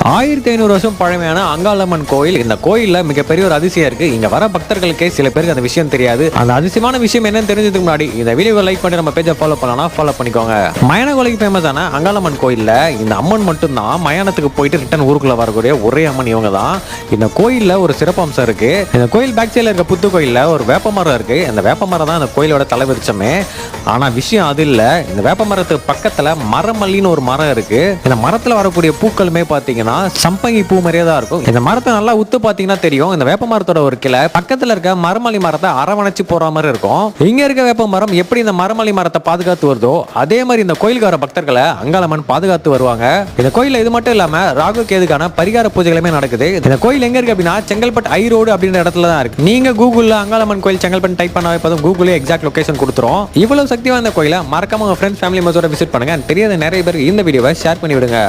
1500 வருஷம் பழமையான அங்காளம்மன் கோயில். இந்த கோயில்ல மிகப்பெரிய ஒரு அதிசயம் இருக்கு. இங்க வர பக்தர்களுக்கே சில பேருக்கு அந்த விஷயம் தெரியாது. அந்த அதிசயமான விஷயம் என்னன்னு தெரிஞ்சதுக்கு முன்னாடி இந்த வீடியோவை லைக் பண்ணி நம்ம பேஜை ஃபாலோ பண்ணலாம், ஃபாலோ பண்ணிக்கோங்க. மயானகோலைக்கு ஃபேமஸான அங்காளம்மன் கோயில்ல இந்த அம்மன் மட்டும்தான் மயானத்துக்கு போயிட்டு ரிட்டர்ன் ஊருக்குள்ள வரக்கூடிய ஒரே அம்மன் இவங்க தான். இந்த கோயில்ல ஒரு சிறப்பம்சம் இருக்கு. இந்த கோயில் பேக் சைடுல இருக்க புத்து கோயில்ல ஒரு வேப்பமரம் இருக்கு. இந்த வேப்பமரம் தான் இந்த கோயிலோட தலைவிருச்சமே. ஆனா விஷயம் அது இல்ல. இந்த வேப்பமரத்துக்கு பக்கத்துல மரமல்லின்னு ஒரு மரம் இருக்கு. இந்த மரத்துல வரக்கூடிய பூக்களுமே பாத்தீங்கன்னா சம்பங்கி பூ மாதிரியே தான் இருக்கும். இந்த மரத்தை நல்லா உத்து பாத்தீங்கன்னா தெரியும். இந்த வேப்ப மரத்தோட ஒரு கிளை பக்கத்துல இருக்க மரமல்லி மரத்தை அரவணைச்சு போற மாதிரி இருக்கும். இங்க இருக்க வேப்ப மரம் எப்படி இந்த மரமல்லி மரத்தை பாதுகாத்து வருதோ அதே மாதிரி இந்த கோயிலுக்கு வர பக்தர்களை அங்காளம்மன் பாதுகாத்து வருவாங்க. இந்த கோயில்ல இது மட்டும் இல்லாம ராகு கேதுக்கான பரிகார பூஜைகளுமே நடக்குது. இந்த கோயில் எங்க இருக்கு அப்படின்னா செங்கல்பட்டு ஐ ரோடு அப்படின்ற இடத்துல தான் இருக்கு. நீங்க கூகுள்ல அங்காளம்மன் கோயில் செங்கல்பட்டு டைப் பண்ணாவே போதும், கூகுளே எக்ஸாக்ட் லொகேஷன் கொடுத்துரும். இவ்வளவு சக்தி வாய்ந்த கோயிலை மறக்காம உங்க ஃப்ரெண்ட்ஸ் ஃபேமிலி மெம்பர்ஸோட விசிட் பண்ணுங்க. தெரியாத நிறைய பேருக்கு இந்த வீடியோவை ஷேர் பண்ணி விடுங்க.